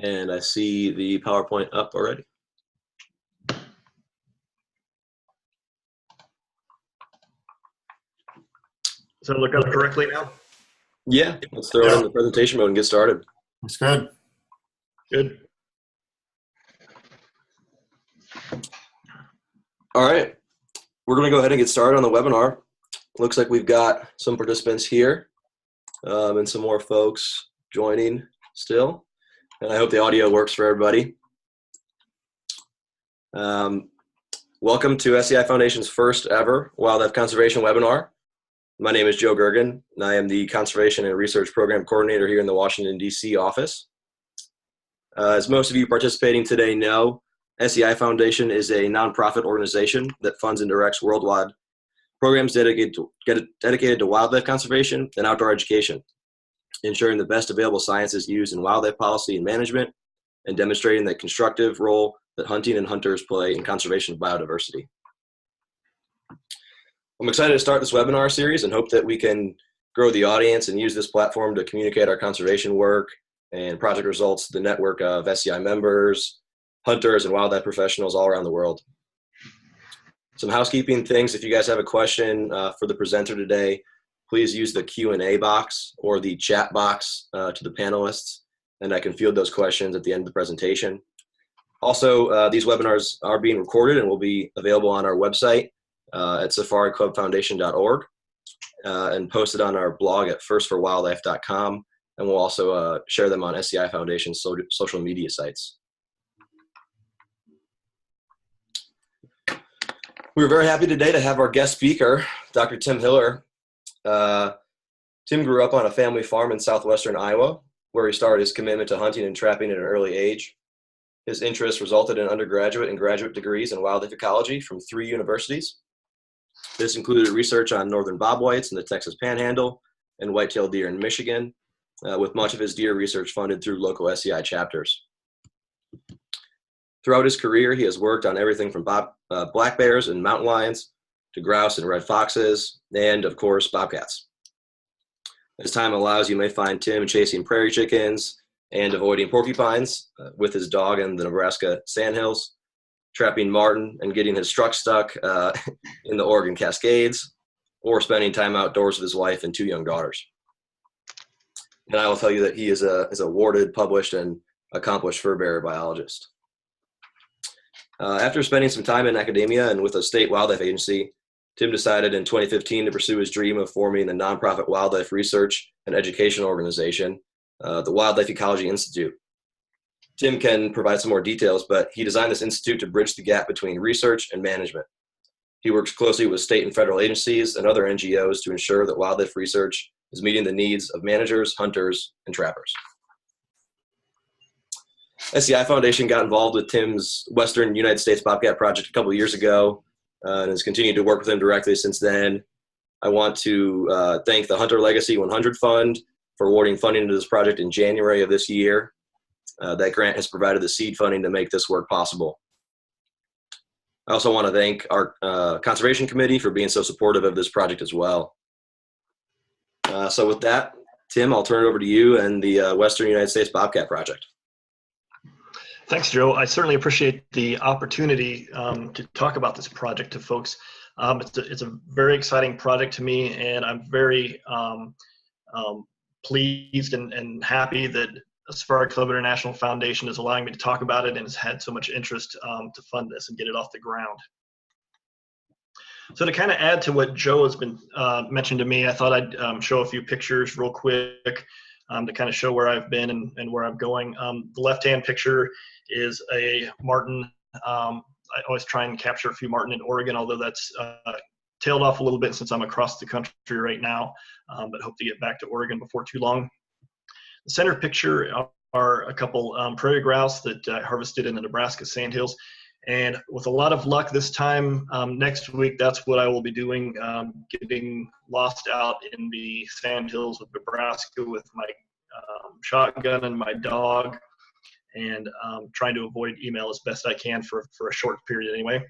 And I see the PowerPoint up already. Does it look up correctly now? Yeah, let's throw it in the presentation mode and get started. That's good. Good. All right, we're going to go ahead and get started on the webinar. Looks like we've got some participants here and some more folks joining still. And I hope the audio works for everybody. Welcome to SCI Foundation's first ever Wildlife Conservation webinar. My name is Joe Gergen, and I am the Conservation and Research Program Coordinator here in the Washington, D.C. office. As most of you participating today know, SCI Foundation is a nonprofit organization that funds and directs worldwide programs dedicated to wildlife conservation and outdoor education, ensuring the best available science is used in wildlife policy and management, and demonstrating the constructive role that hunting and hunters play in conservation of biodiversity. I'm excited to start this webinar series and hope that we can grow the audience and use this platform to communicate our conservation work and project results to the network of SCI members, hunters, and wildlife professionals all around the world. Some housekeeping things: if you guys have a question for the presenter today, please use the Q&A box or the chat box to the panelists, and I can field those questions at the end of the presentation. Also, these webinars are being recorded and will be available on our website at safariclubfoundation.org and posted on our blog at firstforwildlife.com, and we'll also share them on SCI Foundation's social media sites. We're very happy today to have our guest speaker, Dr. Tim Hiller. Tim grew up on a family farm in southwestern Iowa, where he started his commitment to hunting and trapping at an early age. His interests resulted in undergraduate and graduate degrees in wildlife ecology from 3 universities. This included research on northern bobwhites in the Texas Panhandle and white-tailed deer in Michigan, with much of his deer research funded through local SCI chapters. Throughout his career, he has worked on everything from black bears and mountain lions to grouse and red foxes, and of course, bobcats. As time allows, you may find Tim chasing prairie chickens and avoiding porcupines with his dog in the Nebraska sandhills, trapping marten and getting his truck stuck in the Oregon Cascades, or spending time outdoors with his wife and 2 young daughters. And I will tell you that he is a awarded, published, and accomplished fur bearer biologist. After spending some time in academia and with a state wildlife agency, Tim decided in 2015 to pursue his dream of forming a nonprofit wildlife research and education organization, the Wildlife Ecology Institute. Tim can provide some more details, but he designed this institute to bridge the gap between research and management. He works closely with state and federal agencies and other NGOs to ensure that wildlife research is meeting the needs of managers, hunters, and trappers. SCI Foundation got involved with Tim's Western United States Bobcat project a couple of years ago and has continued to work with him directly since then. I want to thank the Hunter Legacy 100 Fund for awarding funding to this project in January of this year. That grant has provided the seed funding to make this work possible. I also want to thank our Conservation Committee for being so supportive of this project as well. So with that, Tim, I'll turn it over to you and the Western United States Bobcat Project. Thanks, Joe. I certainly appreciate the opportunity to talk about this project to folks. It's a very exciting project to me, and I'm very pleased and happy that Safari Club International Foundation is allowing me to talk about it and has had so much interest to fund this and get it off the ground. So to kind of add to what Joe has been mentioned to me, I thought I'd show a few pictures real quick to kind of show where I've been and where I'm going. The left-hand picture is a marten. I always try and capture a few marten in Oregon, although that's tailed off a little bit since I'm across the country right now, but hope to get back to Oregon before too long. The center picture are a couple prairie grouse that I harvested in the Nebraska sandhills. And with a lot of luck this time next week, that's what I will be doing, getting lost out in the sandhills of Nebraska with my shotgun and my dog, and trying to avoid email as best I can for a short period anyway.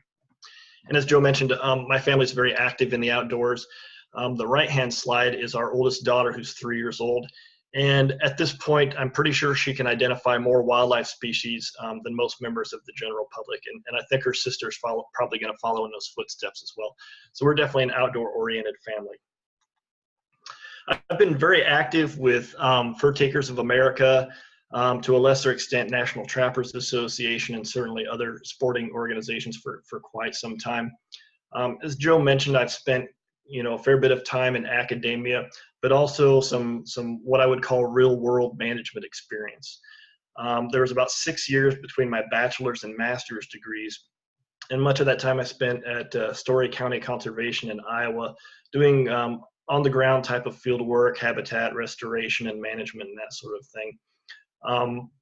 And as Joe mentioned, my family's very active in the outdoors. The right-hand slide is our oldest daughter, who's 3 years old. And at this point, I'm pretty sure she can identify more wildlife species than most members of the general public. And I think her sister's probably going to follow in those footsteps as well. So we're definitely an outdoor-oriented family. I've been very active with Fur Takers of America, to a lesser extent National Trappers Association, and certainly other sporting organizations for quite some time. As Joe mentioned, I've spent a fair bit of time in academia, but also some what I would call real world management experience. There was about 6 years between my bachelor's and master's degrees, and much of that time I spent at Story County Conservation in Iowa, doing on the ground type of field work, habitat restoration and management and that sort of thing.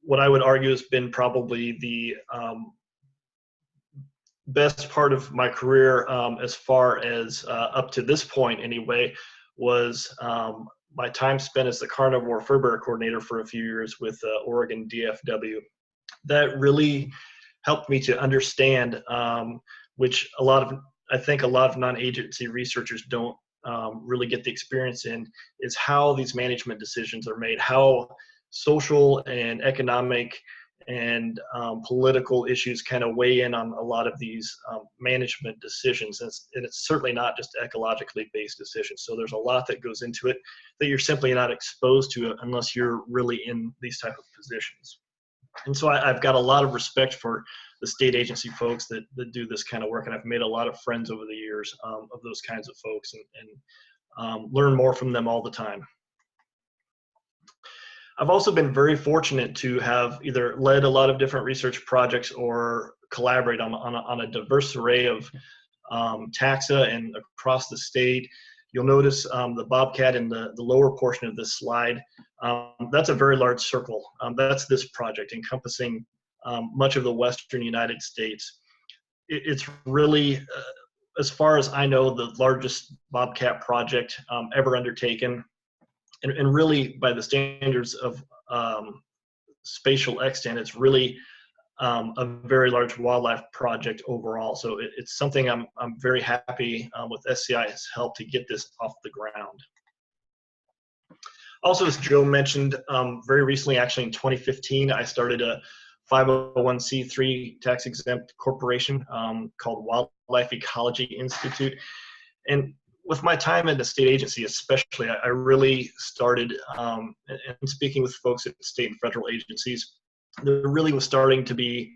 What I would argue has been probably the best part of my career, as far as up to this point anyway, was my time spent as the carnivore fur bearer coordinator for a few years with Oregon DFW. That really helped me to understand, which I think a lot of non-agency researchers don't really get the experience in, is how these management decisions are made, how social and economic and political issues kind of weigh in on a lot of these management decisions. And it's certainly not just ecologically based decisions. So there's a lot that goes into it that you're simply not exposed to unless you're really in these type of positions. And so I've got a lot of respect for the state agency folks that do this kind of work. And I've made a lot of friends over the years of those kinds of folks, and learn more from them all the time. I've also been very fortunate to have either led a lot of different research projects or collaborate on a diverse array of taxa and across the state. You'll notice the bobcat in the lower portion of this slide. That's a very large circle. That's this project encompassing much of the western United States. It's really, as far as I know, the largest bobcat project ever undertaken. And really, by the standards of spatial extent, it's really a very large wildlife project overall. So it's something I'm very happy with SCI's help to get this off the ground. Also, as Joe mentioned, very recently, actually in 2015, I started a 501c3 tax-exempt corporation called Wildlife Ecology Institute. And with my time in the state agency especially, I really started, and speaking with folks at state and federal agencies, there really was starting to be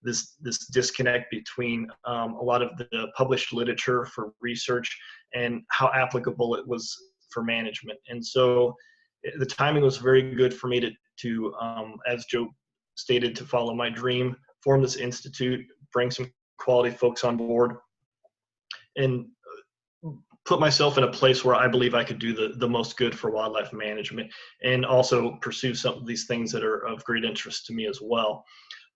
this disconnect between a lot of the published literature for research and how applicable it was for management. And so the timing was very good for me to as Joe stated, to follow my dream, form this institute, bring some quality folks on board, and put myself in a place where I believe I could do the most good for wildlife management, and also pursue some of these things that are of great interest to me as well.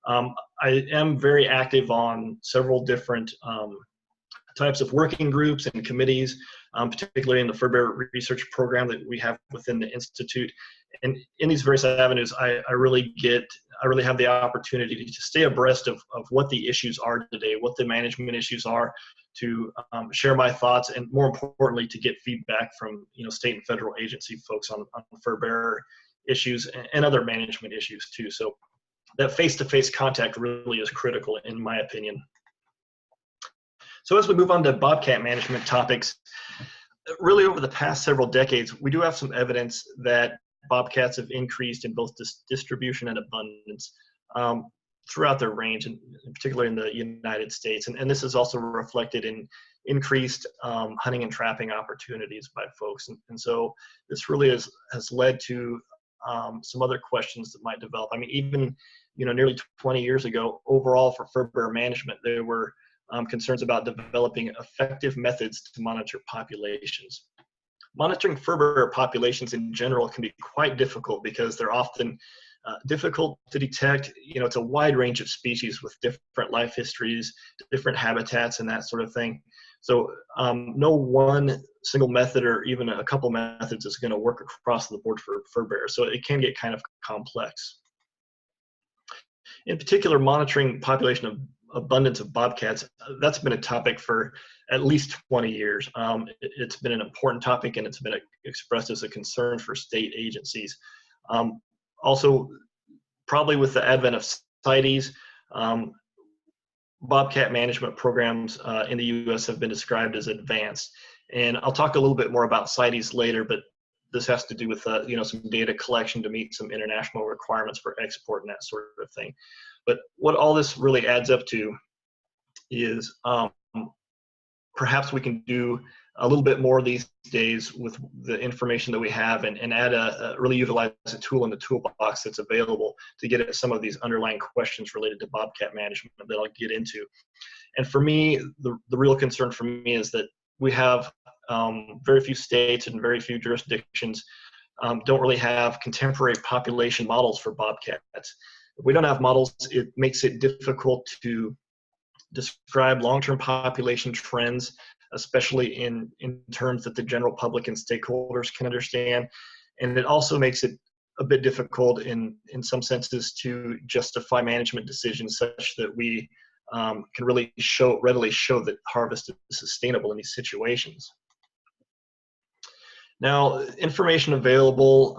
I am very active on several different types of working groups and committees, particularly in the fur bearer research program that we have within the Institute. And in these various avenues, I really have the opportunity to stay abreast of what the issues are today, what the management issues are, to share my thoughts, and more importantly, to get feedback from state and federal agency folks on fur bearer issues and other management issues too. So that face-to-face contact really is critical, in my opinion. So as we move on to bobcat management topics, really over the past several decades, we do have some evidence that bobcats have increased in both distribution and abundance throughout their range, and particularly in the United States. And this is also reflected in increased hunting and trapping opportunities by folks. And so this really has led to some other questions that might develop. I mean, even nearly 20 years ago, overall for fur bearer management, there were concerns about developing effective methods to monitor populations. Monitoring fur bearer populations in general can be quite difficult because they're often difficult to detect. It's a wide range of species with different life histories, different habitats, and that sort of thing. So no one single method or even a couple methods is going to work across the board for fur bearers. So it can get kind of complex. In particular, monitoring population of abundance of bobcats, that's been a topic for at least 20 years. It's been an important topic, and it's been expressed as a concern for state agencies. Also, probably with the advent of CITES, bobcat management programs in the U.S. have been described as advanced. And I'll talk a little bit more about CITES later, but this has to do with some data collection to meet some international requirements for export and that sort of thing. But what all this really adds up to is perhaps we can do a little bit more these days with the information that we have, and add really utilize a tool in the toolbox that's available to get at some of these underlying questions related to bobcat management that I'll get into. And for me, the real concern for me is that we have very few states and very few jurisdictions don't really have contemporary population models for bobcats. If we don't have models, it makes it difficult to describe long-term population trends, especially in terms that the general public and stakeholders can understand. And it also makes it a bit difficult in some senses to justify management decisions such that we can readily show that harvest is sustainable in these situations. Now, information available,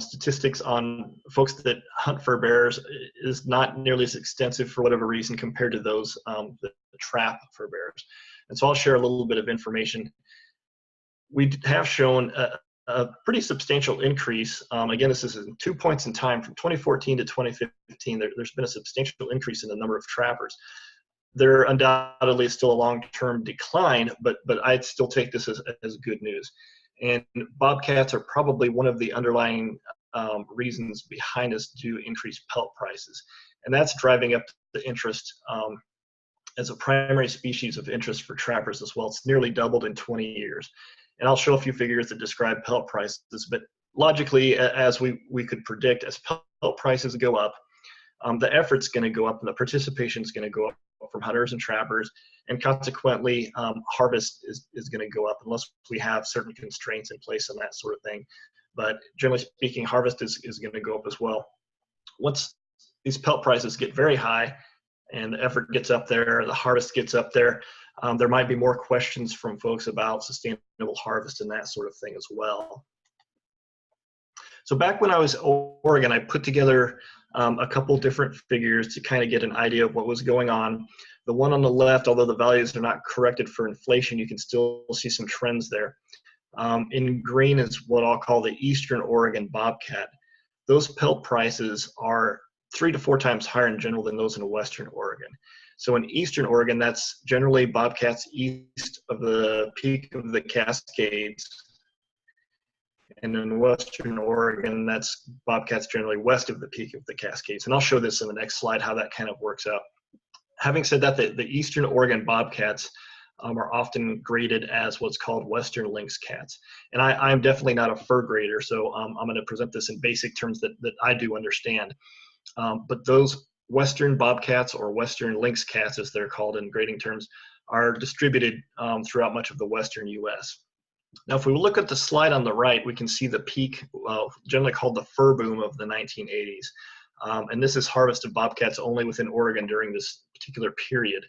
statistics on folks that hunt fur bears is not nearly as extensive for whatever reason compared to those that trap fur bears. And so I'll share a little bit of information. We have shown a pretty substantial increase. Again, this is in 2 points in time from 2014 to 2015. There's been a substantial increase in the number of trappers. There undoubtedly is still a long-term decline, but I'd still take this as good news. And bobcats are probably one of the underlying reasons behind us to increase pelt prices. And that's driving up the interest as a primary species of interest for trappers as well. It's nearly doubled in 20 years. And I'll show a few figures that describe pelt prices, but logically, as we could predict, as pelt prices go up, the effort's going to go up and the participation is going to go up from hunters and trappers, and consequently harvest is going to go up unless we have certain constraints in place and that sort of thing. But generally speaking, harvest is going to go up as well. Once these pelt prices get very high and the effort gets up there, the harvest gets up there, there might be more questions from folks about sustainable harvest and that sort of thing as well. So back when I was in Oregon, I put together a couple different figures to kind of get an idea of what was going on. The one on the left, although the values are not corrected for inflation, you can still see some trends there. In green is what I'll call the Eastern Oregon bobcat. Those pelt prices are 3 to 4 times higher in general than those in Western Oregon. So in Eastern Oregon, that's generally bobcats east of the peak of the Cascades. And in Western Oregon, that's bobcats generally west of the peak of the Cascades. And I'll show this in the next slide, how that kind of works out. Having said that, the Eastern Oregon bobcats are often graded as what's called Western lynx cats. And I'm definitely not a fur grader, so I'm going to present this in basic terms that I do understand. But those Western bobcats, or Western lynx cats as they're called in grading terms, are distributed throughout much of the Western US. Now, if we look at the slide on the right, we can see the peak, generally called the fur boom of the 1980s. And this is harvest of bobcats only within Oregon during this particular period.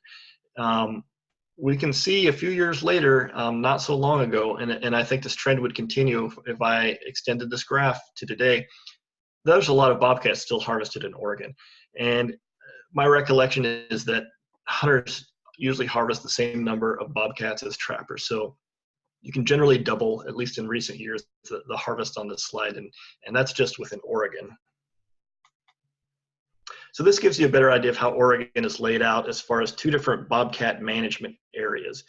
We can see a few years later, not so long ago, and I think this trend would continue if I extended this graph to today, there's a lot of bobcats still harvested in Oregon. And my recollection is that hunters usually harvest the same number of bobcats as trappers. So you can generally double, at least in recent years, the harvest on this slide, and that's just within Oregon. So this gives you a better idea of how Oregon is laid out as far as 2 different bobcat management areas.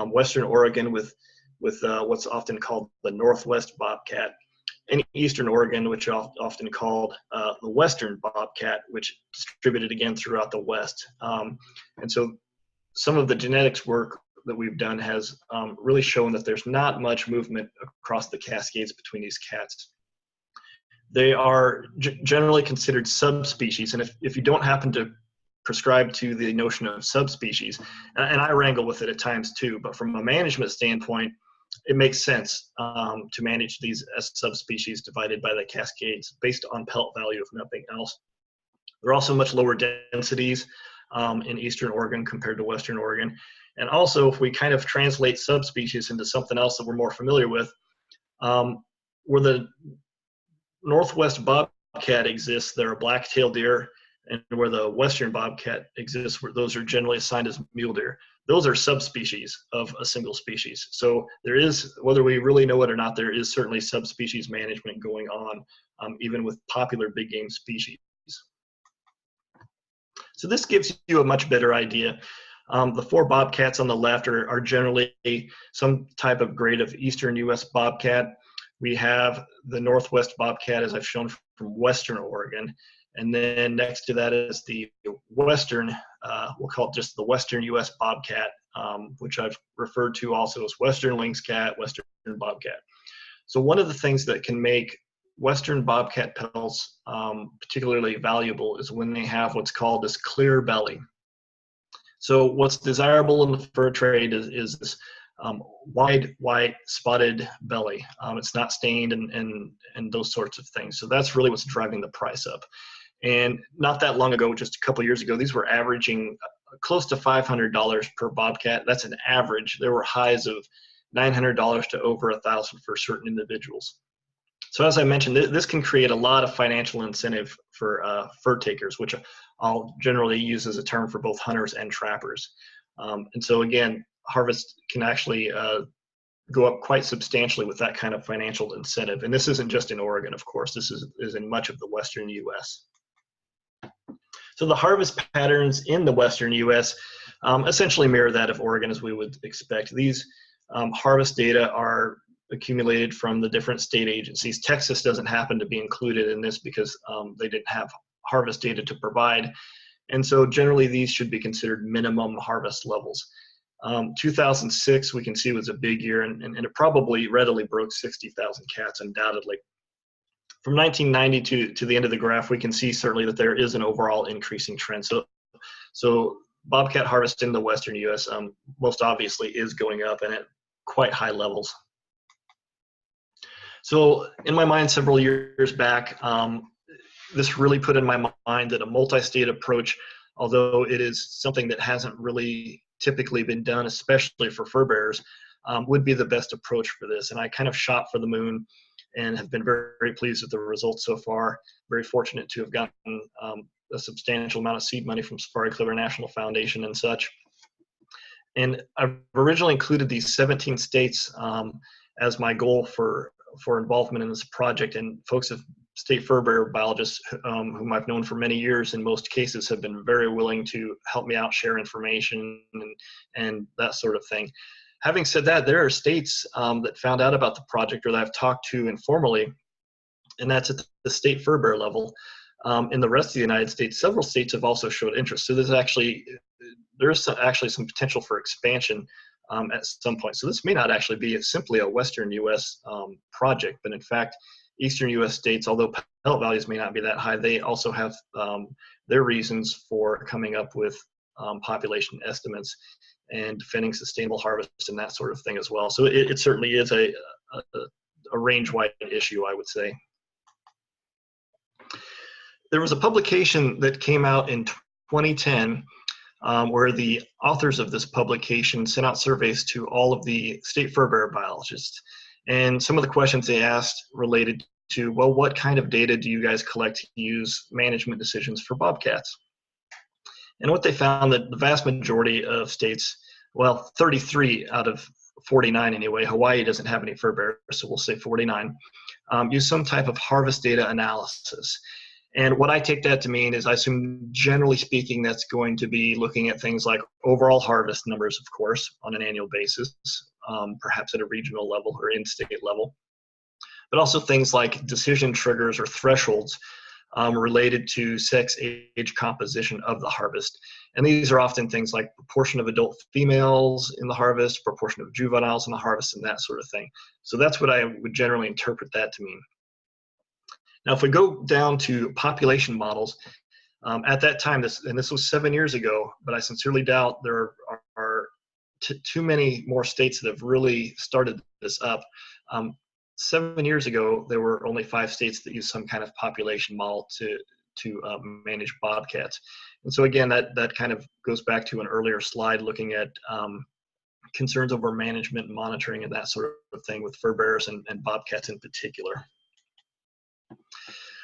Western Oregon with what's often called the Northwest bobcat, and Eastern Oregon, which are often called the Western bobcat, which distributed again throughout the West. And so some of the genetics work that we've done has really shown that there's not much movement across the Cascades between these cats. They are generally considered subspecies, and if you don't happen to prescribe to the notion of subspecies, and I wrangle with it at times too, but from a management standpoint, it makes sense to manage these as subspecies divided by the Cascades based on pelt value, if nothing else. They're also much lower densities in Eastern Oregon compared to Western Oregon. And also, if we kind of translate subspecies into something else that we're more familiar with, where the Northwest bobcat exists, they're a black-tailed deer, and where the western bobcat exists, where those are generally assigned as mule deer. Those are subspecies of a single species. So there is, whether we really know it or not, there is certainly subspecies management going on, even with popular big game species. So this gives you a much better idea. The 4 bobcats on the left are generally some type of grade of eastern U.S. bobcat. We have the Northwest bobcat, as I've shown, from western Oregon. And then next to that is the western, we'll call it just the western U.S. bobcat, which I've referred to also as western lynx cat, western bobcat. So one of the things that can make western bobcat pelts particularly valuable is when they have what's called this clear belly. So what's desirable in the fur trade is this wide, white, spotted belly. It's not stained and those sorts of things. So that's really what's driving the price up. And not that long ago, just a couple years ago, these were averaging close to $500 per bobcat. That's an average. There were highs of $900 to over $1,000 for certain individuals. So as I mentioned, this can create a lot of financial incentive for fur takers, which I'll generally use as a term for both hunters and trappers. And so again, harvest can actually go up quite substantially with that kind of financial incentive. And this isn't just in Oregon, of course. This is in much of the western U.S. So the harvest patterns in the western U.S. Essentially mirror that of Oregon, as we would expect. These harvest data are accumulated from the different state agencies. Texas doesn't happen to be included in this because they didn't have harvest data to provide. And so generally these should be considered minimum harvest levels. 2006, we can see, was a big year, and it probably readily broke 60,000 cats, undoubtedly. From 1990 to the end of the graph, we can see certainly that there is an overall increasing trend. So bobcat harvest in the western U.S. Most obviously is going up and at quite high levels. So in my mind, several years back, this really put in my mind that a multi-state approach, although it is something that hasn't really typically been done, especially for fur bearers, would be the best approach for this. And I kind of shot for the moon and have been very, very pleased with the results so far. Very fortunate to have gotten a substantial amount of seed money from Safari Clever National Foundation and such. And I've originally included these 17 states as my goal for involvement in this project. And folks of state fur bearer biologists whom I've known for many years in most cases have been very willing to help me out, share information and that sort of thing. Having said that, there are states that found out about the project or that I've talked to informally, and that's at the state fur bearer level. In the rest of the United States, several states have also showed interest. So there's actually some potential for expansion at some point. So this may not actually be simply a Western U.S. Project, but in fact, Eastern U.S. states, although pelt values may not be that high, they also have their reasons for coming up with population estimates and defending sustainable harvest and that sort of thing as well. So it certainly is a range-wide issue, I would say. There was a publication that came out in 2010 where the authors of this publication sent out surveys to all of the state fur bearer biologists. And some of the questions they asked related to, well, what kind of data do you guys collect to use management decisions for bobcats? And what they found that the vast majority of states, well, 33 out of 49 anyway, Hawaii doesn't have any fur bearers, so we'll say 49, use some type of harvest data analysis. And what I take that to mean is I assume, generally speaking, that's going to be looking at things like overall harvest numbers, of course, on an annual basis, perhaps at a regional level or in-state level, but also things like decision triggers or thresholds related to sex, age, composition of the harvest. And these are often things like proportion of adult females in the harvest, proportion of juveniles in the harvest, and that sort of thing. So that's what I would generally interpret that to mean. Now, if we go down to population models, at that time, this was 7 years ago, but I sincerely doubt there are too many more states that have really started this up. 7 years ago, there were only 5 states that used some kind of population model to manage bobcats. And so again, that kind of goes back to an earlier slide looking at concerns over management and monitoring and that sort of thing with fur bearers and bobcats in particular.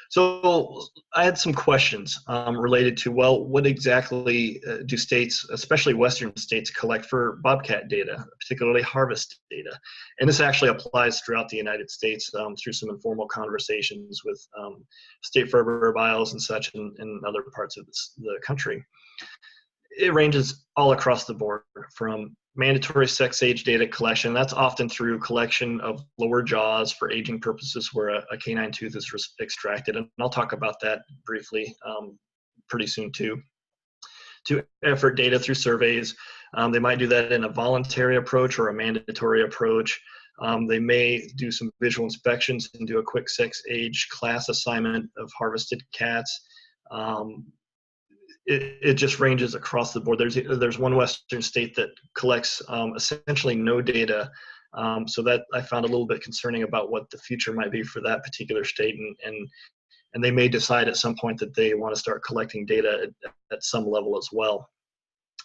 So I had some questions related to, well, what exactly do states, especially Western states, collect for bobcat data, particularly harvest data? And this actually applies throughout the United States through some informal conversations with state fur bios and such in other parts of the country. It ranges all across the board, from mandatory sex age data collection. That's often through collection of lower jaws for aging purposes where a canine tooth is extracted. And I'll talk about that briefly pretty soon too. To effort data through surveys. They might do that in a voluntary approach or a mandatory approach. They may do some visual inspections and do a quick sex age class assignment of harvested cats. It just ranges across the board. There's one Western state that collects essentially no data, so that I found a little bit concerning about what the future might be for that particular state, and they may decide at some point that they want to start collecting data at some level as well.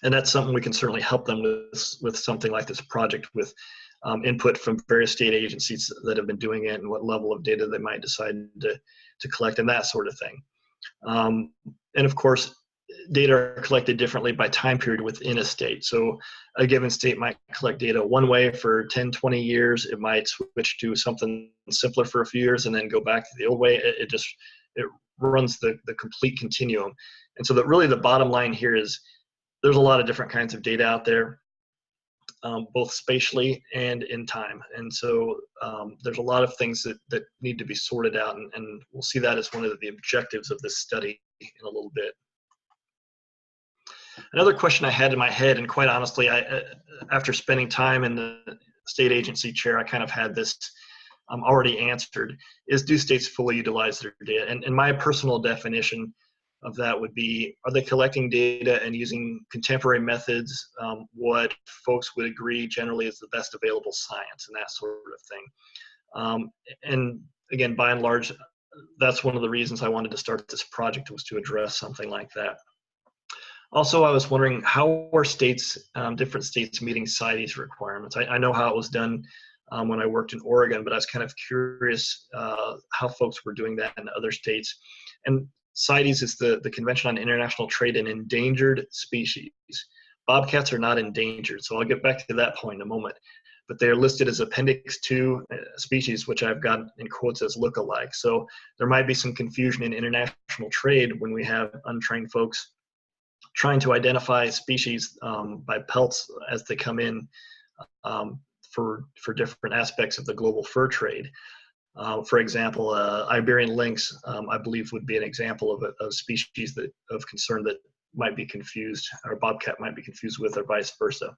And that's something we can certainly help them with something like this project, with input from various state agencies that have been doing it and what level of data they might decide to collect and that sort of thing. And of course, data are collected differently by time period within a state. So a given state might collect data one way for 10, 20 years. It might switch to something simpler for a few years and then go back to the old way. It runs the complete continuum. And so that really the bottom line here is there's a lot of different kinds of data out there, both spatially and in time. And so there's a lot of things that need to be sorted out, and we'll see that as one of the objectives of this study in a little bit. Another question I had in my head, and quite honestly, after spending time in the state agency chair, I kind of had this already answered, is do states fully utilize their data? And my personal definition of that would be, are they collecting data and using contemporary methods, what folks would agree generally is the best available science and that sort of thing. And again, by and large, that's one of the reasons I wanted to start this project, was to address something like that. Also, I was wondering, how are states, different states meeting CITES requirements? I know how it was done when I worked in Oregon, but I was kind of curious how folks were doing that in other states. And CITES is the Convention on International Trade in Endangered Species. Bobcats are not endangered, so I'll get back to that point in a moment. But they are listed as Appendix 2 species, which I've got in quotes as look-alike. So there might be some confusion in international trade when we have untrained folks trying to identify species by pelts as they come in for different aspects of the global fur trade. For example, Iberian lynx, I believe, would be an example of a species of concern that might be confused, or bobcat might be confused with, or vice versa.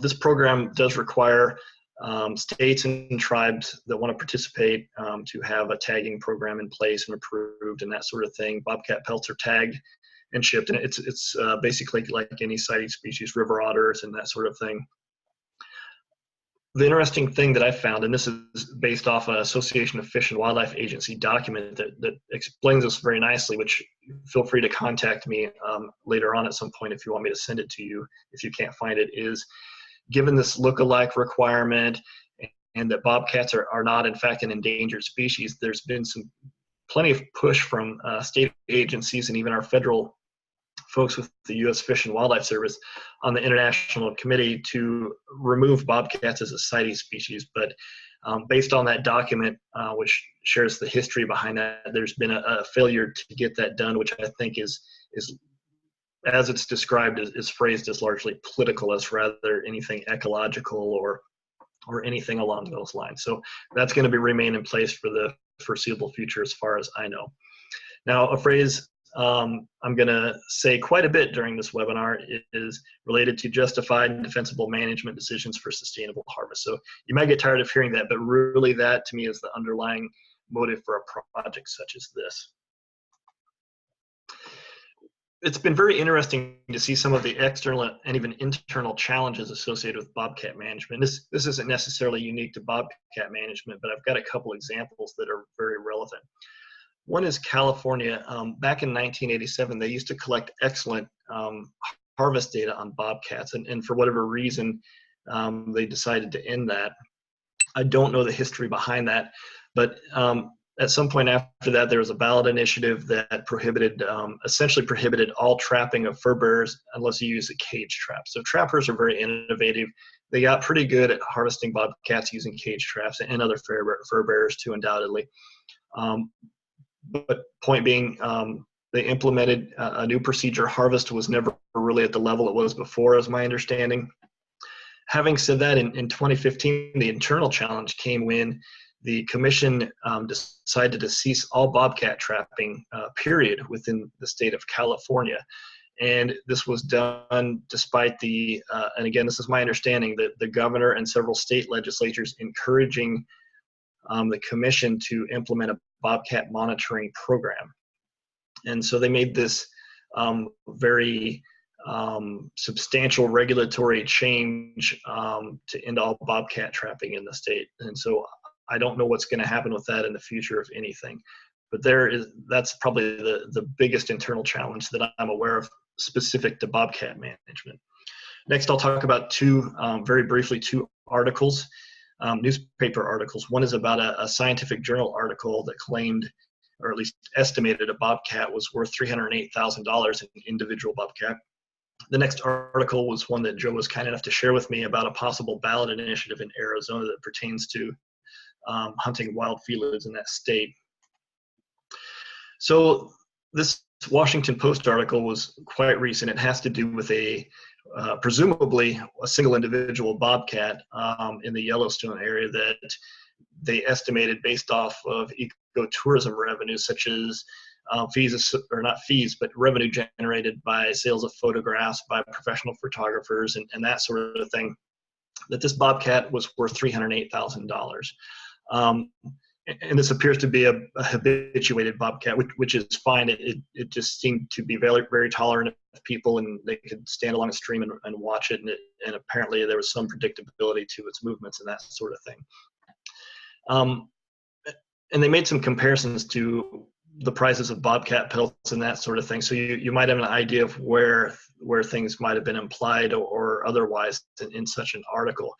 This program does require states and tribes that want to participate to have a tagging program in place and approved and that sort of thing. Bobcat pelts are tagged and shipped, and it's basically like any CITES species, river otters and that sort of thing. The interesting thing that I found, and this is based off an Association of Fish and Wildlife Agency document that explains this very nicely, which feel free to contact me later on at some point if you want me to send it to you if you can't find it, is given this look-alike requirement and that bobcats are not in fact an endangered species, there's been plenty of push from state agencies and even our federal folks with the U.S. Fish and Wildlife Service on the International Committee to remove bobcats as a CITES species. But based on that document, which shares the history behind that, there's been a failure to get that done, which I think is as it's described, is phrased as largely political, as rather anything ecological or anything along those lines. So that's going to remain in place for the foreseeable future, as far as I know. Now, a phrase I'm going to say quite a bit during this webinar is related to justified and defensible management decisions for sustainable harvest. So you might get tired of hearing that, but really that to me is the underlying motive for a project such as this. It's been very interesting to see some of the external and even internal challenges associated with bobcat management. This isn't necessarily unique to bobcat management, but I've got a couple examples that are very relevant. One is California. Back in 1987, they used to collect excellent harvest data on bobcats, and for whatever reason, they decided to end that. I don't know the history behind that, but at some point after that, there was a ballot initiative that prohibited, essentially prohibited all trapping of fur bearers unless you use a cage trap. So trappers are very innovative. They got pretty good at harvesting bobcats using cage traps, and other fur bearers too, undoubtedly. But point being, they implemented a new procedure. Harvest was never really at the level it was before, is my understanding. Having said that, in 2015, the internal challenge came when the commission decided to cease all bobcat trapping, period, within the state of California. And this was done despite the, and again, this is my understanding, that the governor and several state legislatures encouraging the commission to implement a bobcat monitoring program. And so they made this very substantial regulatory change to end all bobcat trapping in the state. And so I don't know what's going to happen with that in the future, if anything. But that's probably the biggest internal challenge that I'm aware of specific to bobcat management. Next, I'll talk about very briefly, two articles, newspaper articles. One is about a scientific journal article that claimed, or at least estimated, a bobcat was worth $308,000, an individual bobcat. The next article was one that Joe was kind enough to share with me about a possible ballot initiative in Arizona that pertains to hunting wild felids in that state. So this Washington Post article was quite recent. It has to do with presumably a single individual bobcat in the Yellowstone area that they estimated, based off of ecotourism revenues, such as fees, or not fees, but revenue generated by sales of photographs by professional photographers and that sort of thing, that this bobcat was worth $308,000. And this appears to be a habituated bobcat, which is fine. It just seemed to be very, very tolerant of people, and they could stand along a stream and watch it. And apparently there was some predictability to its movements and that sort of thing. And they made some comparisons to the prices of bobcat pelts and that sort of thing. So you might have an idea of where things might have been implied or otherwise in such an article.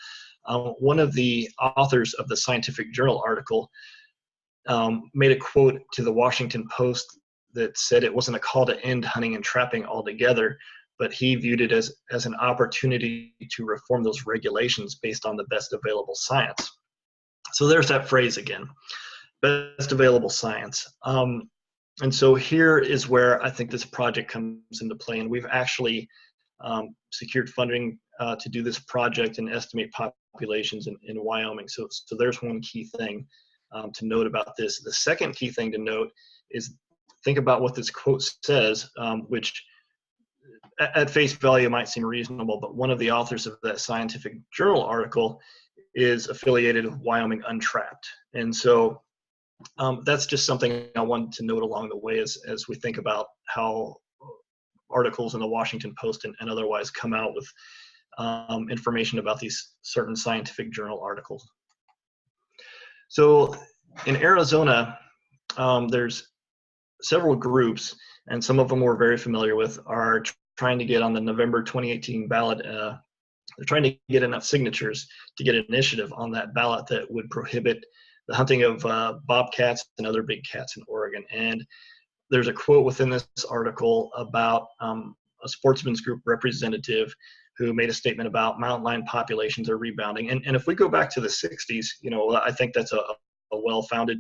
One of the authors of the scientific journal article made a quote to the Washington Post that said it wasn't a call to end hunting and trapping altogether, but he viewed it as an opportunity to reform those regulations based on the best available science. So there's that phrase again, best available science. And so here is where I think this project comes into play, and we've actually secured funding to do this project and estimate populations in Wyoming. So there's one key thing to note about this. The second key thing to note is think about what this quote says, which at face value might seem reasonable, but one of the authors of that scientific journal article is affiliated with Wyoming Untrapped. And so that's just something I wanted to note along the way as we think about how articles in the Washington Post and otherwise come out with information about these certain scientific journal articles. So in Arizona, there's several groups, and some of them we're very familiar with, are trying to get on the November 2018 ballot. They're trying to get enough signatures to get an initiative on that ballot that would prohibit the hunting of bobcats and other big cats in Oregon. And there's a quote within this article about a sportsman's group representative who made a statement about mountain lion populations are rebounding. And if we go back to the 60s, I think that's a well-founded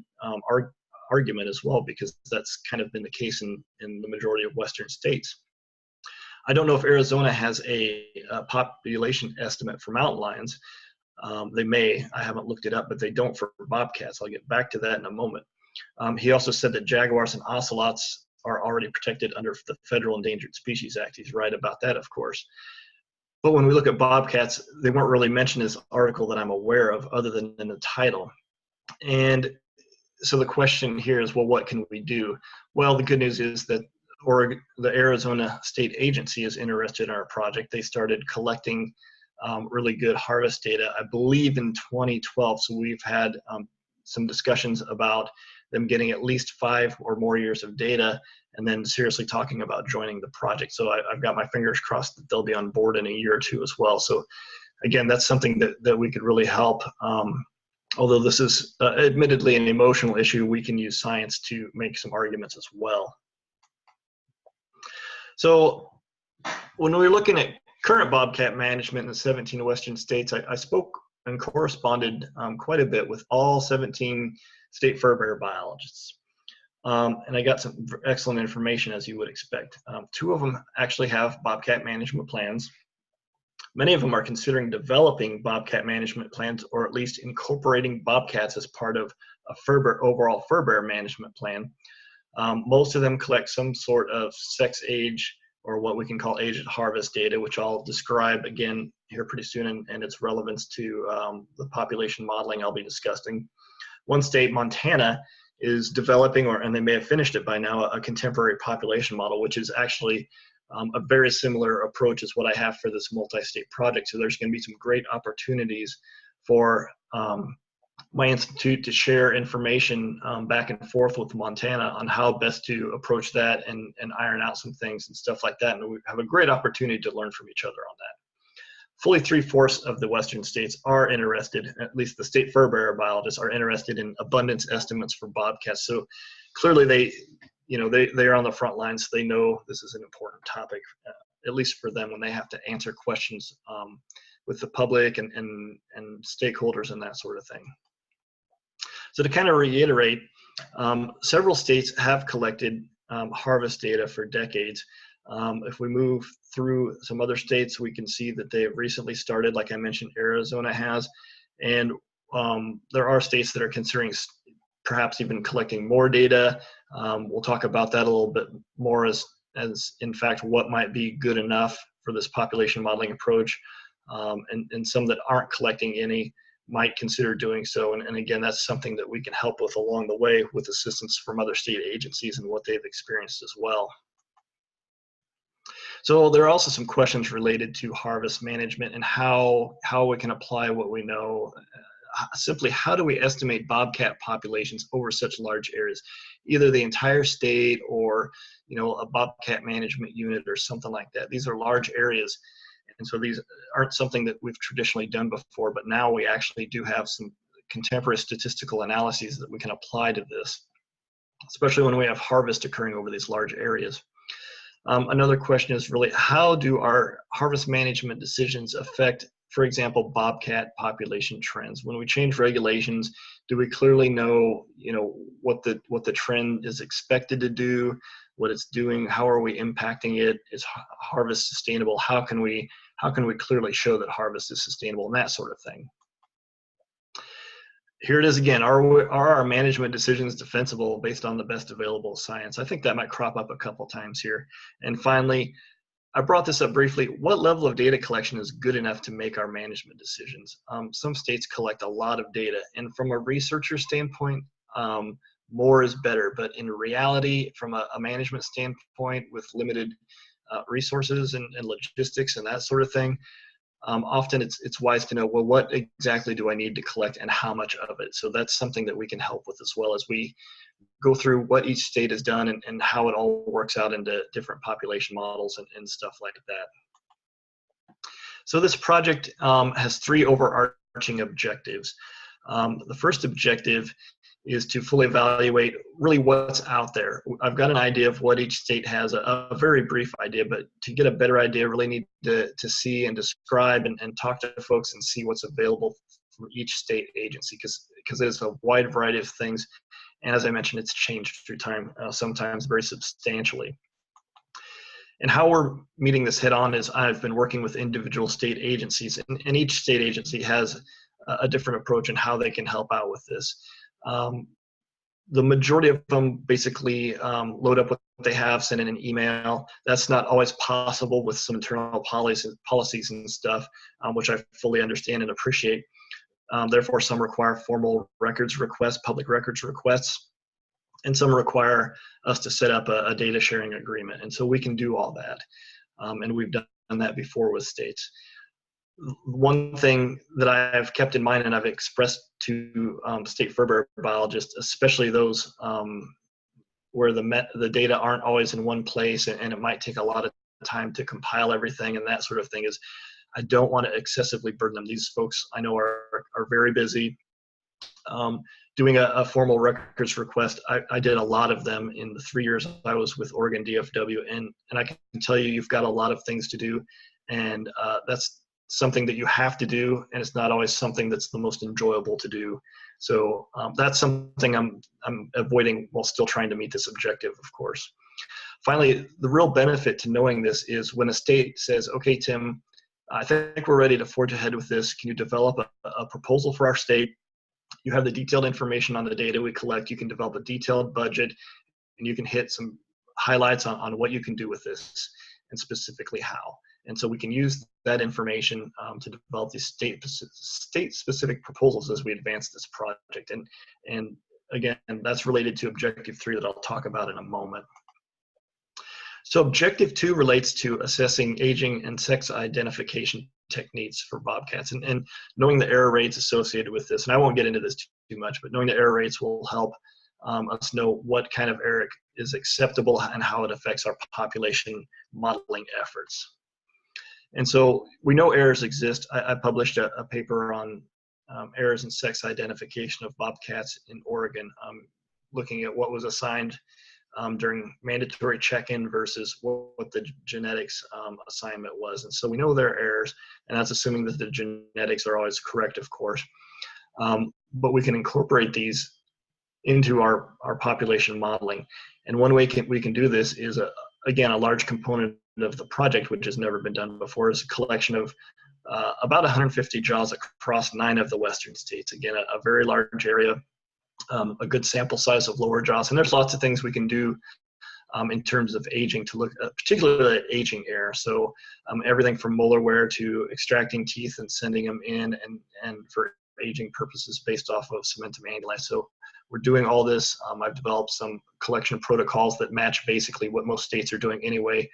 argument as well, because that's kind of been the case in the majority of Western states. I don't know if Arizona has a population estimate for mountain lions. They may, I haven't looked it up, but they don't for bobcats. I'll get back to that in a moment. He also said that jaguars and ocelots are already protected under the Federal Endangered Species Act. He's right about that, of course. But when we look at bobcats, they weren't really mentioned in this article that I'm aware of, other than in the title. And so the question here is, well, what can we do? Well, the good news is that the Arizona State Agency is interested in our project. They started collecting really good harvest data, I believe, in 2012. So we've had some discussions about them getting at least 5 or more years of data, and then seriously talking about joining the project. So I've got my fingers crossed that they'll be on board in a year or two as well. So again, that's something that we could really help Although this is admittedly an emotional issue, we can use science to make some arguments as well. So when we're looking at current bobcat management in the 17 western states, I spoke and corresponded quite a bit with all 17 state fur bearer biologists. And I got some excellent information, as you would expect. Two of them actually have bobcat management plans. Many of them are considering developing bobcat management plans, or at least incorporating bobcats as part of a overall fur bearer management plan. Most of them collect some sort of sex age, or what we can call age at harvest data, which I'll describe again here pretty soon, and its relevance to the population modeling I'll be discussing. One state, Montana, is developing, and they may have finished it by now, a contemporary population model, which is actually a very similar approach as what I have for this multi-state project. So there's going to be some great opportunities for my institute to share information back and forth with Montana on how best to approach that and iron out some things and stuff like that. And we have a great opportunity to learn from each other on that. Fully 3/4 of the western states are interested, at least the state fur bearer biologists are interested in abundance estimates for bobcats. So clearly they are on the front lines. So they know this is an important topic, at least for them, when they have to answer questions with the public and stakeholders and that sort of thing. So to kind of reiterate, several states have collected harvest data for decades. If we move through some other states, we can see that they have recently started, like I mentioned, Arizona has, and there are states that are considering perhaps even collecting more data. We'll talk about that a little bit more as in fact what might be good enough for this population modeling approach, and some that aren't collecting any might consider doing so. And again, that's something that we can help with along the way with assistance from other state agencies and what they've experienced as well. So there are also some questions related to harvest management and how we can apply what we know. Simply, how do we estimate bobcat populations over such large areas, either the entire state or a bobcat management unit or something like that. These are large areas, and so these aren't something that we've traditionally done before, but now we actually do have some contemporary statistical analyses that we can apply to this, especially when we have harvest occurring over these large areas. Another question is really, how do our harvest management decisions affect, for example, bobcat population trends? When we change regulations, do we clearly know, what the trend is expected to do, what it's doing, how are we impacting it? Is harvest sustainable? How can we clearly show that harvest is sustainable, and that sort of thing? Here it is again. Are our management decisions defensible based on the best available science? I think that might crop up a couple times here. And finally, I brought this up briefly. What level of data collection is good enough to make our management decisions? Some states collect a lot of data, and from a researcher standpoint, more is better. But in reality, from a management standpoint, with limited resources and logistics and that sort of thing, often it's wise to know, well, what exactly do I need to collect and how much of it? So that's something that we can help with as well as we go through what each state has done and how it all works out into different population models and stuff like that. So this project has three overarching objectives. The first objective is to fully evaluate really what's out there. I've got an idea of what each state has, a very brief idea, but to get a better idea, really need to see and describe and talk to folks and see what's available for each state agency, because there's a wide variety of things. And as I mentioned, it's changed through time, sometimes very substantially. And how we're meeting this head on is I've been working with individual state agencies, and each state agency has a different approach in how they can help out with this. The majority of them basically load up what they have, send in an email. That's not always possible with some internal policies and stuff, which I fully understand and appreciate. Therefore, some require formal records requests, public records requests, and some require us to set up a data sharing agreement. And so we can do all that. And we've done that before with states. One thing that I've kept in mind and I've expressed to state fur bearer biologists, especially those where the data aren't always in one place and it might take a lot of time to compile everything and that sort of thing, is I don't want to excessively burden them. These folks I know are very busy. Doing a formal records request, I did a lot of them in the 3 years I was with Oregon DFW, and I can tell you, you've got a lot of things to do, and that's something that you have to do, and it's not always something that's the most enjoyable to do. So that's something I'm avoiding while still trying to meet this objective, of course. Finally, the real benefit to knowing this is when a state says, okay, Tim, I think we're ready to forge ahead with this. Can you develop a proposal for our state? You have the detailed information on the data we collect. You can develop a detailed budget, and you can hit some highlights on what you can do with this and specifically how. And so we can use that information to develop these state-specific proposals as we advance this project. And again, that's related to Objective 3 that I'll talk about in a moment. So Objective 2 relates to assessing aging and sex identification techniques for bobcats and knowing the error rates associated with this. And I won't get into this too much, but knowing the error rates will help us know what kind of error is acceptable and how it affects our population modeling efforts. And so we know errors exist. I published a paper on errors in sex identification of bobcats in Oregon, looking at what was assigned during mandatory check-in versus what the genetics assignment was. And so we know there are errors, and that's assuming that the genetics are always correct, of course. But we can incorporate these into our population modeling. And one way we can do this is, again, a large component of the project, which has never been done before, is a collection of about 150 jaws across 9 of the western states. Again, a very large area. A good sample size of lower jaws, and there's lots of things we can do in terms of aging to look particularly at aging error. So everything from molar wear to extracting teeth and sending them in and for aging purposes based off of cementum annuli. So we're doing all this. I've developed some collection protocols that match basically what most states are doing anyway.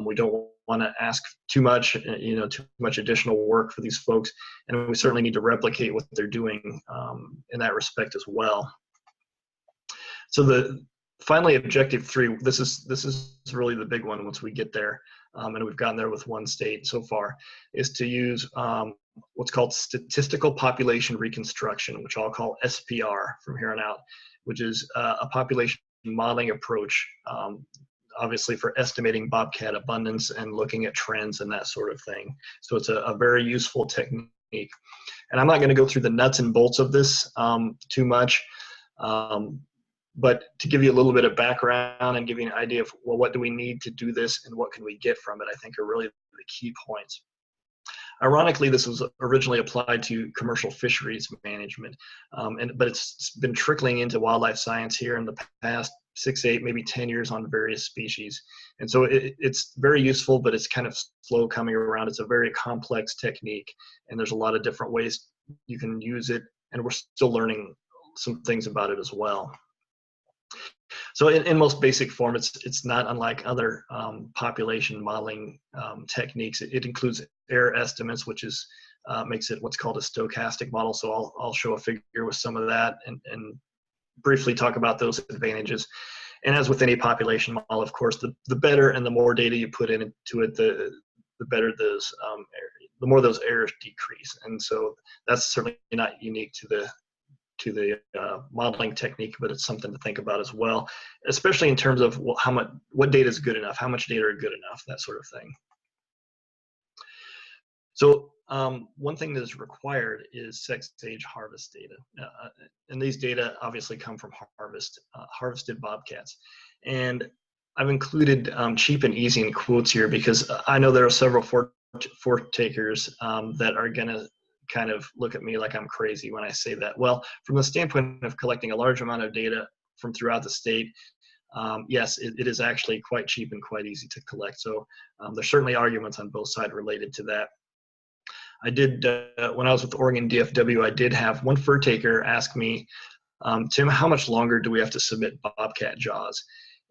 We don't want to ask too much, too much additional work for these folks, and we certainly need to replicate what they're doing in that respect as well. So finally, Objective 3. This is really the big one once we get there, and we've gotten there with one state so far, is to use what's called statistical population reconstruction, which I'll call SPR from here on out, which is a population modeling approach, obviously for estimating bobcat abundance and looking at trends and that sort of thing. So it's a very useful technique. And I'm not going to go through the nuts and bolts of this too much, but to give you a little bit of background and give you an idea of, well, what do we need to do this and what can we get from it, I think are really the key points. Ironically, this was originally applied to commercial fisheries management, but it's been trickling into wildlife science here in the past 6, 8, maybe 10 years on various species. And so it's very useful, but it's kind of slow coming around. It's a very complex technique, and there's a lot of different ways you can use it, and we're still learning some things about it as well. So in most basic form, it's not unlike other population modeling techniques. It includes error estimates, which is makes it what's called a stochastic model. So I'll show a figure with some of that and briefly talk about those advantages. And as with any population model, of course, the better and the more data you put into it, the better those the more those errors decrease. And so that's certainly not unique to the modeling technique, but it's something to think about as well, especially in terms of what data is good enough, how much data are good enough, that sort of thing. So one thing that is required is sex age harvest data. And these data obviously come from harvested bobcats. And I've included cheap and easy in quotes here because I know there are several fork takers that are going to kind of look at me like I'm crazy when I say that. Well, from the standpoint of collecting a large amount of data from throughout the state, yes, it is actually quite cheap and quite easy to collect. So there's certainly arguments on both sides related to that. I did, when I was with Oregon DFW, I did have one fur taker ask me, Tim, how much longer do we have to submit bobcat jaws?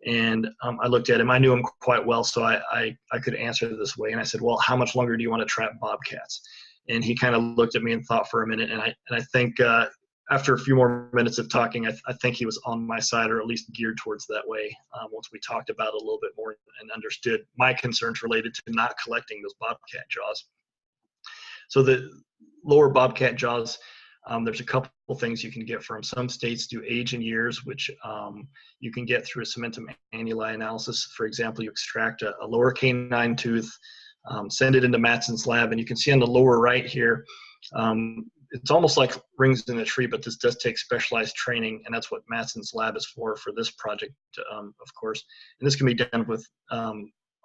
And I looked at him, I knew him quite well, so I could answer this way. And I said, well, how much longer do you want to trap bobcats? And he kind of looked at me and thought for a minute. And I think after a few more minutes of talking, I think he was on my side, or at least geared towards that way. Once we talked about it a little bit more and understood my concerns related to not collecting those bobcat jaws. So the lower bobcat jaws, There's a couple things you can get from some states do age in years, which you can get through a cementum annuli analysis. For example, you extract a lower canine tooth, send it into Matson's lab, and you can see on the lower right here, it's almost like rings in a tree, but this does take specialized training, and that's what Matson's lab is for this project, of course. And this can be done with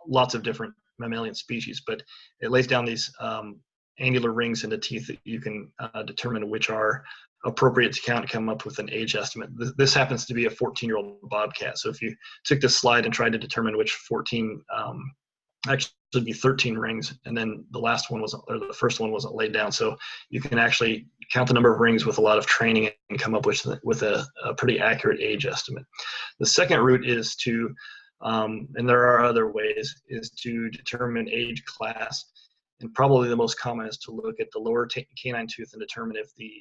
lots of different mammalian species, but it lays down these annular rings in the teeth that you can determine which are appropriate to count and come up with an age estimate. This happens to be a 14-year-old bobcat. So if you took this slide and tried to determine which 14, actually it'd be 13 rings, and then the last one wasn't, or the first one wasn't laid down. So you can actually count the number of rings with a lot of training and come up with a pretty accurate age estimate. The second route is to, and there are other ways, is to determine age class. And probably the most common is to look at the lower canine tooth and determine if the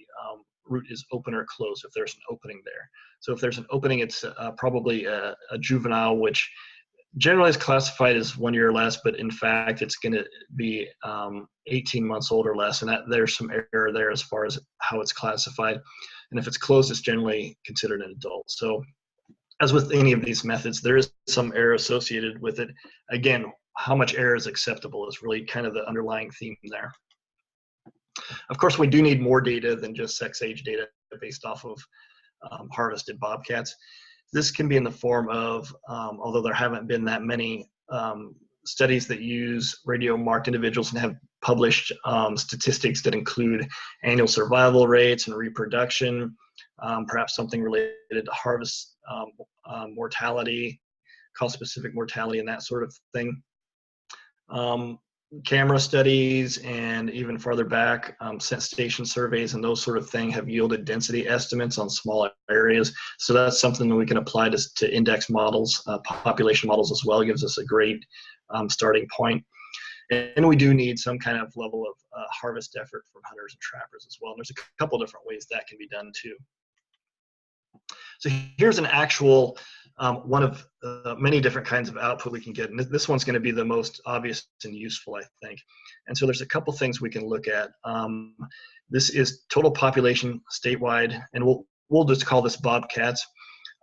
root is open or closed, if there's an opening there. So if there's an opening, it's probably a juvenile, which generally is classified as 1 year or less, but in fact, it's going to be 18 months old or less, and there's some error there as far as how it's classified. And if it's closed, it's generally considered an adult. So as with any of these methods, there is some error associated with it. Again, how much error is acceptable is really kind of the underlying theme there. Of course, we do need more data than just sex age data based off of harvested bobcats. This can be in the form of, although there haven't been that many studies that use radio-marked individuals and have published statistics that include annual survival rates and reproduction, perhaps something related to harvest mortality, cause-specific mortality, and that sort of thing. Camera studies and even farther back, scent station surveys and those sort of thing have yielded density estimates on small areas. So that's something that we can apply to index models, population models as well. It gives us a great starting point. And we do need some kind of level of harvest effort from hunters and trappers as well. And there's a couple different ways that can be done too. So here's an actual one of many different kinds of output we can get. And this one's going to be the most obvious and useful, I think. And so there's a couple things we can look at. This is total population statewide, and we'll just call this bobcats,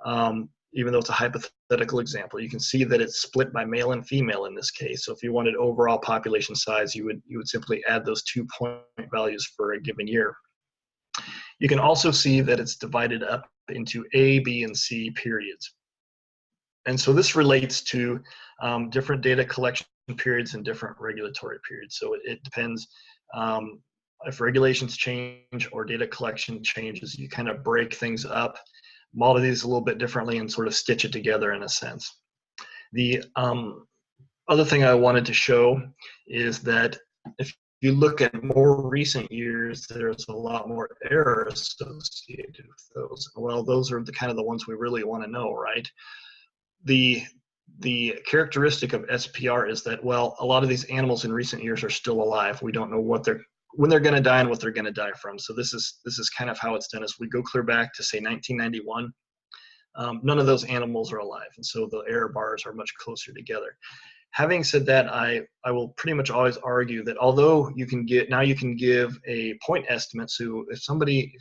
even though it's a hypothetical example. You can see that it's split by male and female in this case. So if you wanted overall population size, you would simply add those 2 point values for a given year. You can also see that it's divided up into A, B, and C periods. And so this relates to different data collection periods and different regulatory periods. So it depends if regulations change or data collection changes, you kind of break things up, model these a little bit differently, and sort of stitch it together in a sense. The other thing I wanted to show is that if you look at more recent years, there's a lot more error associated with those. Well, those are the kind of the ones we really want to know, right? The characteristic of SPR is that, well, a lot of these animals in recent years are still alive. We don't know when they're going to die and what they're going to die from. So this is kind of how it's done. As we go clear back to say 1991, none of those animals are alive, and so the error bars are much closer together. Having said that, I will pretty much always argue that although you can give a point estimate. So if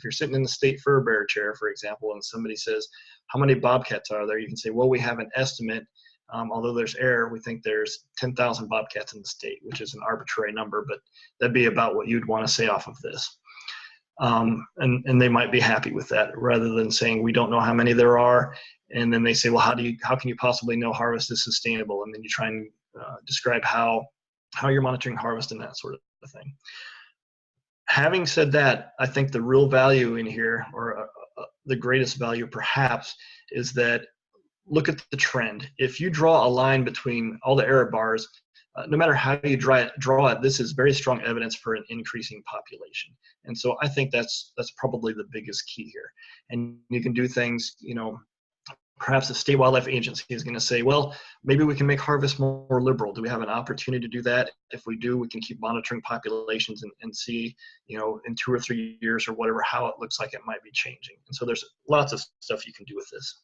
you're sitting in the state fur bearer chair, for example, and somebody says, how many bobcats are there? You can say, well, we have an estimate. Although there's error, we think there's 10,000 bobcats in the state, which is an arbitrary number, but that'd be about what you'd want to say off of this. And they might be happy with that, rather than saying we don't know how many there are. And then they say, well, how can you possibly know harvest is sustainable? And then you try and describe how you're monitoring harvest and that sort of thing. Having said that, I think the real value in here, or the greatest value perhaps, is that look at the trend. If you draw a line between all the error bars, no matter how you draw it, this is very strong evidence for an increasing population. And so I think that's probably the biggest key here. And you can do things, perhaps the state wildlife agency is going to say, well, maybe we can make harvest more liberal. Do we have an opportunity to do that? If we do, we can keep monitoring populations and see, in 2 or 3 years or whatever, how it looks like it might be changing. And so there's lots of stuff you can do with this.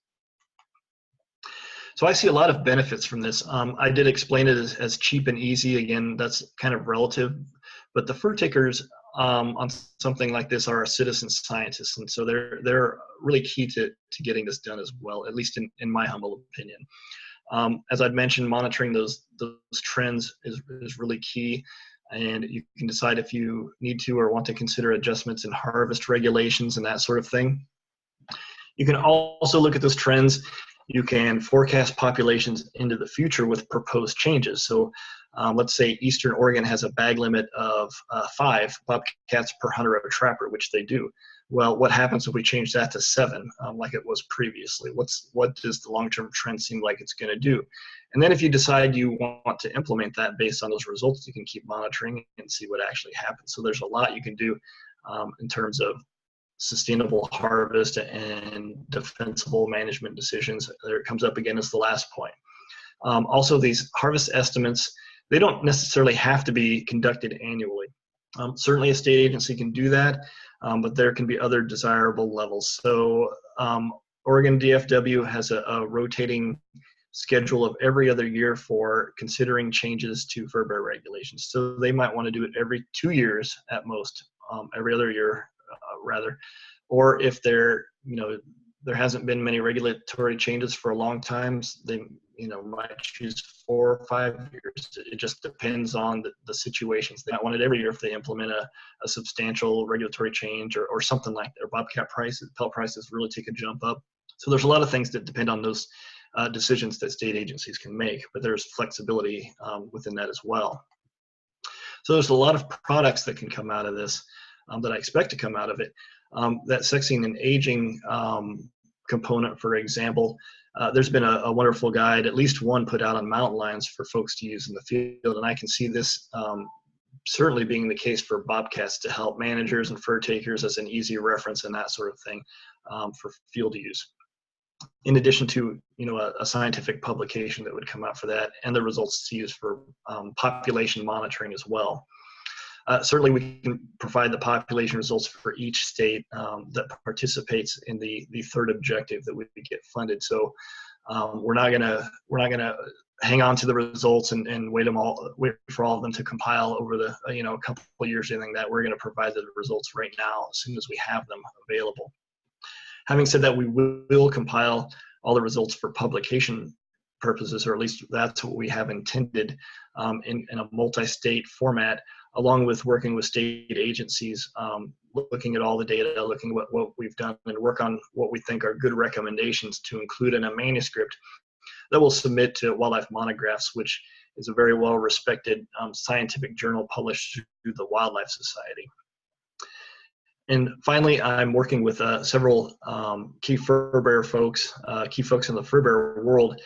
So I see a lot of benefits from this. I did explain it as cheap and easy. Again, that's kind of relative, but the fur takers on something like this are our citizen scientists, and so they're really key to getting this done as well, at least in my humble opinion. As I'd mentioned, monitoring those trends is really key, and you can decide if you need to or want to consider adjustments in harvest regulations and that sort of thing. You can also look at those trends. You can forecast populations into the future with proposed changes. So let's say Eastern Oregon has a bag limit of 5 bobcats per hunter or trapper, which they do. Well, what happens if we change that to 7, like it was previously? What does the long-term trend seem like it's going to do? And then if you decide you want to implement that based on those results, you can keep monitoring and see what actually happens. So there's a lot you can do in terms of sustainable harvest and defensible management decisions. There it comes up again as the last point. Also, these harvest estimates, they don't necessarily have to be conducted annually. Certainly a state agency can do that, but there can be other desirable levels. So Oregon DFW has a rotating schedule of every other year for considering changes to fur bear regulations. So they might want to do it every 2 years at most, every other year rather, or if there hasn't been many regulatory changes for a long time, they might choose 4 or 5 years. It just depends on the situations. They might want it every year if they implement a substantial regulatory change or something like that. Bobcat prices, pelt prices really take a jump up. So there's a lot of things that depend on those decisions that state agencies can make, but there's flexibility within that as well. So there's a lot of products that can come out of this that I expect to come out of it. That sexing and aging component, for example, there's been a wonderful guide, at least one put out on mountain lions for folks to use in the field, and I can see this certainly being the case for bobcats to help managers and fur takers as an easy reference and that sort of thing for field use. In addition to a scientific publication that would come out for that, and the results to use for population monitoring as well. Certainly we can provide the population results for each state that participates in the third objective that we get funded. So we're not gonna hang on to the results and wait for all of them to compile over the a couple of years or anything like that. We're gonna provide the results right now as soon as we have them available. Having said that, we will compile all the results for publication purposes, or at least that's what we have intended in a multi-state format, along with working with state agencies, looking at all the data, looking at what we've done, and work on what we think are good recommendations to include in a manuscript that we'll submit to Wildlife Monographs, which is a very well-respected scientific journal published through the Wildlife Society. And finally, I'm working with several key fur bear folks, key folks in the fur bear world,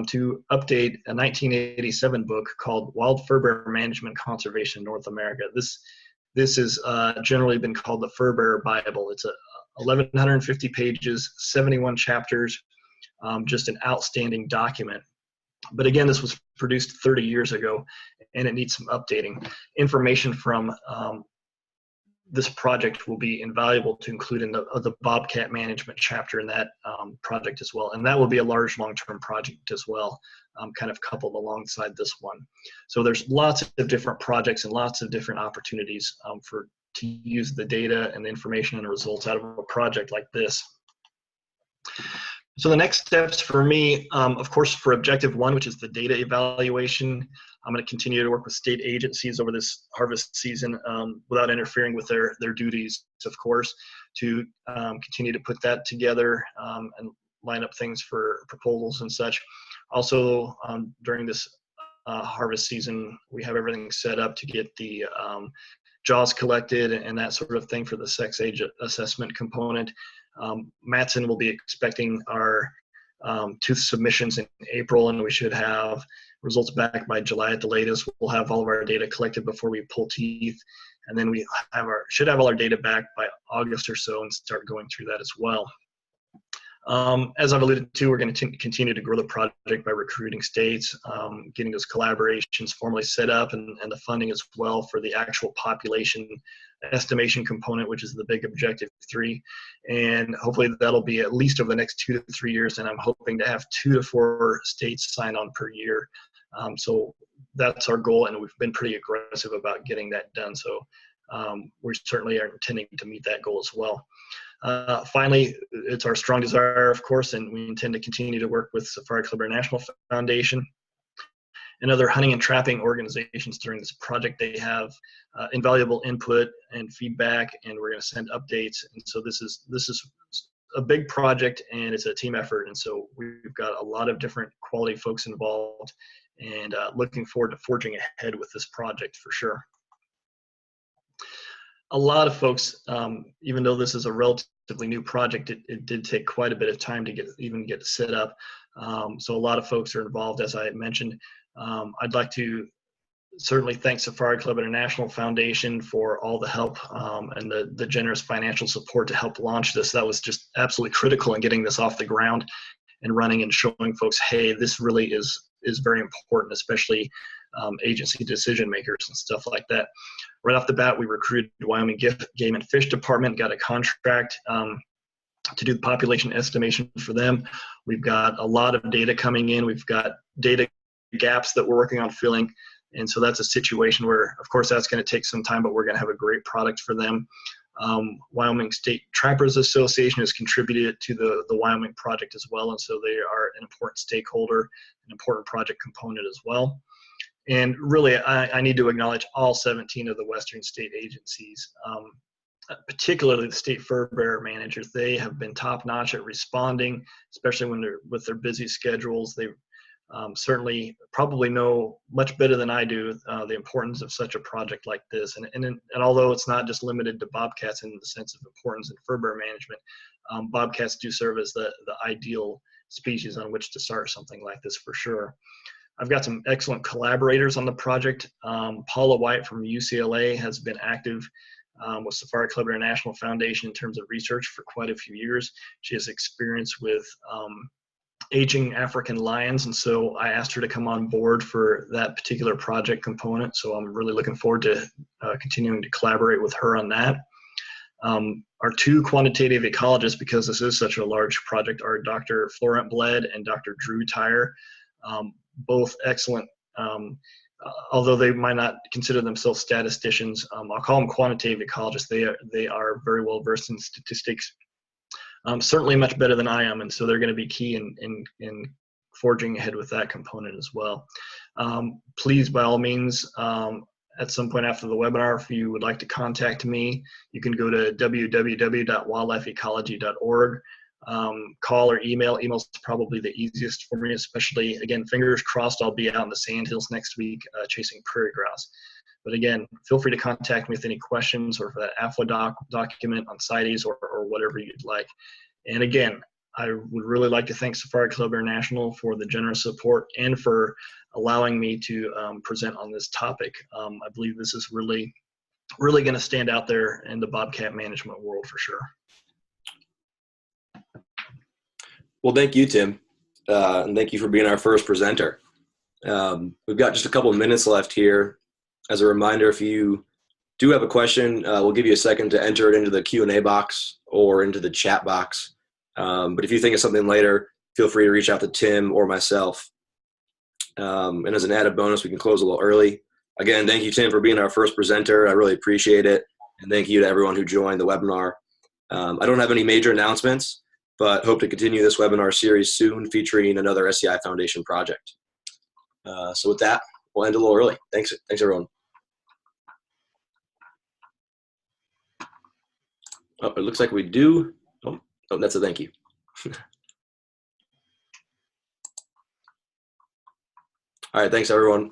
to update a 1987 book called Wild Fur Bear Management Conservation in North America. This has generally been called the Fur Bear Bible. It's 1,150 pages, 71 chapters, just an outstanding document. But again, this was produced 30 years ago, and it needs some updating. Information from this project will be invaluable to include in the Bobcat management chapter in that project as well. And that will be a large long-term project as well, kind of coupled alongside this one. So there's lots of different projects and lots of different opportunities to use the data and the information and the results out of a project like this. So the next steps for me, of course, for objective 1, which is the data evaluation, I'm going to continue to work with state agencies over this harvest season without interfering with their duties, of course, to continue to put that together and line up things for proposals and such. Also, during this harvest season, we have everything set up to get the jaws collected and that sort of thing for the sex age assessment component. Matson will be expecting our tooth submissions in April, and we should have results back by July at the latest. We'll have all of our data collected before we pull teeth, and then we should have all our data back by August or so and start going through that as well. As I've alluded to, we're going to continue to grow the project by recruiting states, getting those collaborations formally set up, and the funding as well for the actual population estimation component, which is the big objective 3. And hopefully that'll be at least over the next 2 to 3 years, and I'm hoping to have 2 to 4 states sign on per year. So that's our goal, and we've been pretty aggressive about getting that done. So we certainly are intending to meet that goal as well. Finally, it's our strong desire, of course, and we intend to continue to work with Safari Club International Foundation and other hunting and trapping organizations during this project. They have invaluable input and feedback, and we're going to send updates. And so this is a big project, and it's a team effort. And so we've got a lot of different quality folks involved, and looking forward to forging ahead with this project for sure. A lot of folks, even though this is a relatively new project, it did take quite a bit of time to get set up. So a lot of folks are involved, as I mentioned. I'd like to certainly thank Safari Club International Foundation for all the help and the generous financial support to help launch this. That was just absolutely critical in getting this off the ground and running and showing folks, hey, this really is very important, especially agency decision makers and stuff like that. Right off the bat, we recruited Wyoming Game and Fish Department, got a contract to do the population estimation for them. We've got a lot of data coming in. We've got data gaps that we're working on filling. And so that's a situation where, of course, that's going to take some time, but we're going to have a great product for them. Wyoming State Trappers Association has contributed to the Wyoming project as well. And so they are an important stakeholder, an important project component as well. And really, I need to acknowledge all 17 of the Western state agencies, particularly the state fur bearer managers. They have been top notch at responding, especially when they're with their busy schedules. They certainly probably know much better than I do the importance of such a project like this. And although it's not just limited to bobcats in the sense of importance in fur bearer management, bobcats do serve as the ideal species on which to start something like this for sure. I've got some excellent collaborators on the project. Paula White from UCLA has been active with Safari Club International Foundation in terms of research for quite a few years. She has experience with aging African lions, and so I asked her to come on board for that particular project component. So I'm really looking forward to continuing to collaborate with her on that. Our two quantitative ecologists, because this is such a large project, are Dr. Florent Bled and Dr. Drew Tyre. Both excellent, although they might not consider themselves statisticians. I'll call them quantitative ecologists. They are very well versed in statistics, certainly much better than I am, and so they're going to be key in forging ahead with that component as well. Please, by all means, at some point after the webinar, if you would like to contact me, you can go to www.wildlifeecology.org. Call or email. Email's probably the easiest for me, especially, again, fingers crossed I'll be out in the sandhills next week chasing prairie grouse. But again, feel free to contact me with any questions or for that AFWA document on CITES or whatever you'd like. And again, I would really like to thank Safari Club International for the generous support and for allowing me to present on this topic. I believe this is really going to stand out there in the bobcat management world for sure. Well, thank you, Tim, and thank you for being our first presenter. We've got just a couple of minutes left here. As a reminder, if you do have a question, we'll give you a second to enter it into the Q&A box or into the chat box. But if you think of something later, feel free to reach out to Tim or myself. And as an added bonus, we can close a little early. Again, thank you, Tim, for being our first presenter. I really appreciate it. And thank you to everyone who joined the webinar. I don't have any major announcements, but hope to continue this webinar series soon featuring another SCI Foundation project. So with that, we'll end a little early. Thanks everyone. Oh, it looks like we do. Oh, that's a thank you. All right, thanks everyone.